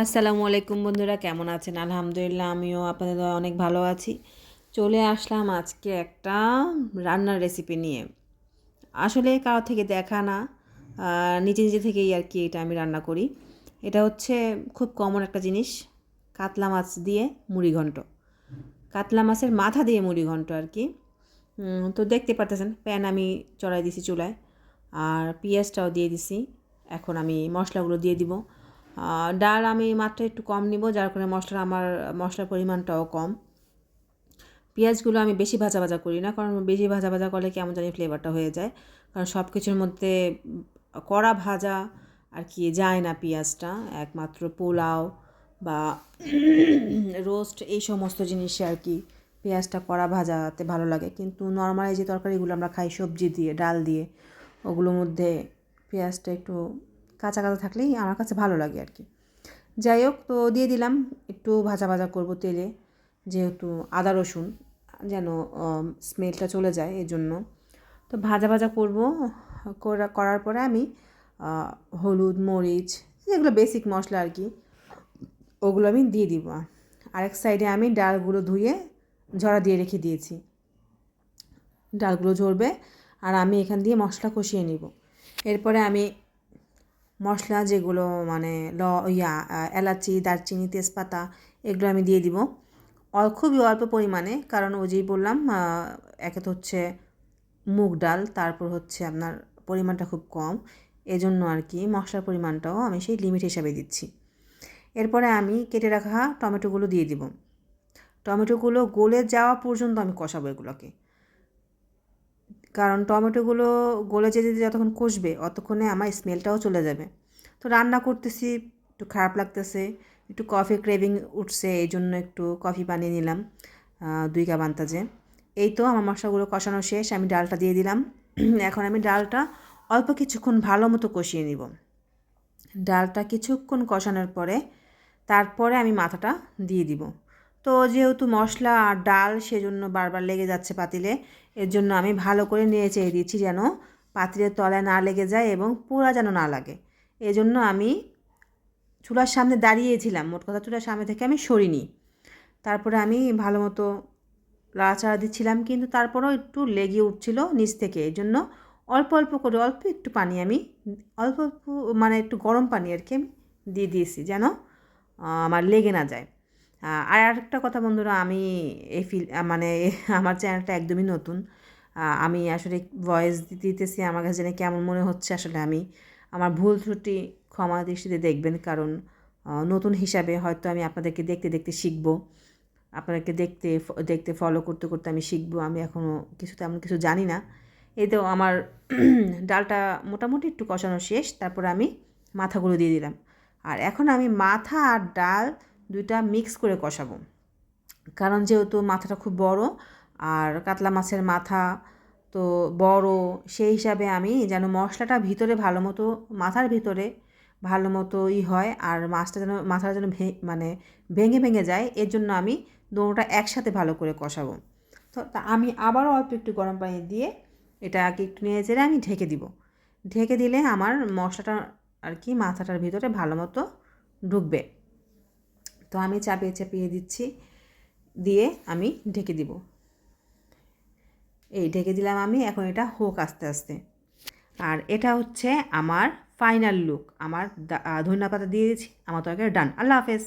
আসসালামু আলাইকুম বন্ধুরা, কেমন আছেন? আলহামদুলিল্লাহ, আমিও আপনাদের দয়ায় অনেক ভালো আছি। চলে আসলাম আজকে একটা রান্নার রেসিপি নিয়ে। আসলে কারো থেকে দেখা না, নিজে নিজে থেকেই আর কি এটা আমি রান্না করি। এটা হচ্ছে খুব কমন একটা জিনিস, কাতলা মাছ দিয়ে মুড়িঘণ্ট। কাতলা মাছের মাথা দিয়ে মুড়িঘণ্ট আর কি। তো দেখতে পারতেছেন, প্যান আমি চড়াই দিছি চুলায়, আর পেঁয়াজটাও দিয়ে দিছি। এখন আমি মশলাগুলো দিয়ে দিব। ডাল আমি মাত্রা একটু কম নিব, যার কারণে মশলার পরিমাণটাও কম। পেঁয়াজগুলো আমি বেশি ভাজা ভাজা করি না, কারণ বেশি ভাজা ভাজা করলে কেমন জানি ফ্লেভারটা হয়ে যায়। কারণ সব কিছুর মধ্যে কড়া ভাজা আর কি যায় না পেঁয়াজটা, একমাত্র পোলাও বা রোস্ট এই সমস্ত জিনিসে আর কি পেঁয়াজটা কড়া ভাজাতে ভালো লাগে। কিন্তু নর্মালি যে তরকারিগুলো আমরা খাই সবজি দিয়ে, ডাল দিয়ে, ওগুলোর মধ্যে পেঁয়াজটা একটু কাঁচা কাঁচা থাকলেই আমার কাছে ভালো লাগে আর কি। যাই হোক, তো দিয়ে দিলাম, একটু ভাজা ভাজা করব তেলে, যেহেতু আদা রসুন যেন স্মেলটা চলে যায় এই জন্য। তো ভাজা ভাজা করব, করার পরে আমি হলুদ, মরিচ, যেগুলো বেসিক মশলা আর কি, ওগুলো আমি দিয়ে দিব। আরেক সাইডে আমি ডালগুলো ধুয়ে ঝরা দিয়ে রেখে দিয়েছি। ডালগুলো ঝরবে আর আমি এখান দিয়ে মশলা কষিয়ে নিব। এরপরে আমি মশলা যেগুলো মানে এলাচি, দারচিনি, তেজপাতা, এগুলো আমি দিয়ে দিব খুবই অল্প পরিমাণে। কারণ ওই যেই বললাম, একে তো হচ্ছে মুগ ডাল, তারপর হচ্ছে আপনার পরিমাণটা খুব কম, এজন্য আর কি মশলার পরিমাণটাও আমি সেই লিমিট হিসাবে দিচ্ছি। এরপরে আমি কেটে রাখা টমেটোগুলো দিয়ে দিব। টমেটোগুলো গলে যাওয়া পর্যন্ত আমি কষাবো এগুলোকে, কারণ টমেটোগুলো গলে যেতে যতক্ষণ কষবে অতক্ষণে আমার স্মেলটাও চলে যাবে। তো রান্না করতেছি, একটু খারাপ লাগতেছে, একটু কফি ক্রেভিং উঠছে, এই জন্য একটু কফি বানিয়ে নিলাম 2 কাপ আন্তাজে। এই তো আমার মশলাগুলো কষানো শেষ, আমি ডালটা দিয়ে দিলাম। এখন আমি ডালটা অল্প কিছুক্ষণ ভালো মতো কষিয়ে নিব। ডালটা কিছুক্ষণ কষানোর পরে তারপরে আমি মাথাটা দিয়ে দিব। তো যেহেতু মশলা আর ডাল, সেজন্য বারবার লেগে যাচ্ছে পাতিলে, এর জন্য আমি ভালো করে নেড়ে চেড়ে দিচ্ছি যেন পাতিলের তলায় না লেগে যায় এবং পোড়া যেন না লাগে। এজন্য আমি চুলার সামনে দাঁড়িয়েছিলাম, মোট কথা চুলার সামনে থেকে আমি সরিনি। তারপরে আমি ভালো মতো লাড়াচাড়া দিচ্ছিলাম, কিন্তু তারপরেও একটু লেগে উঠছিল নিচ থেকে। এই জন্য অল্প অল্প করে অল্প একটু পানি আমি অল্প অল্প মানে একটু গরম পানি আর কি আমি দিয়ে দিয়েছি, যেন আমার লেগে না যায়। আর আরেকটা কথা বন্ধুরা, আমি এই মানে আমার চ্যানেলটা একদমই নতুন। আমি আসলে ভয়েস দিতেছি, আমার কাছে জানি কেমন মনে হচ্ছে। আসলে আমি আমার ভুল ত্রুটি ক্ষমা দৃষ্টিতে দেখবেন, কারণ নতুন হিসাবে হয়তো আমি আপনাদেরকে দেখতে দেখতে শিখবো, আপনাদেরকে দেখতে দেখতে ফলো করতে করতে আমি শিখবো। আমি এখনও তেমন কিছু জানি না। এই তো আমার ডালটা মোটামুটি একটু কষানো শেষ, তারপর আমি মাথাগুলো দিয়ে দিলাম। আর এখন আমি মাথা আর ডাল দুইটা মিক্স করে কষাবো, কারণ যেহেতু মাথাটা খুব বড় আর কাতলা মাছের মাথা তো বড়, সেই হিসাবে আমি যেন মশলাটা ভিতরে ভালো মতো, মাথার ভিতরে ভালো মতো হয়, আর মাথাটা যেন মানে ভেঙে ভেঙে যায়, এর জন্য আমি দুটোটা একসাথে ভালো করে কষাবো। তো আমি আবারও অল্প একটু গরম পানি দিয়ে এটাকে একটু নেড়ে চেড়ে আমি ঢেকে দিব। ঢেকে দিলে আমার মশলাটা আর কি মাথাটার ভিতরে ভালো মতো ঢুকবে। তো আমি চাপিয়ে চাপিয়ে দিচ্ছি, দিয়ে আমি ঢেকে দিব। এই ঢেকে দিলাম আমি, এখন এটা হোক আস্তে আস্তে। আর এটা হচ্ছে আমার ফাইনাল লুক। আমার ধনিয়া পাতা দিয়ে দিয়েছি, আমার তরকারি ডান। আল্লাহ হাফেজ।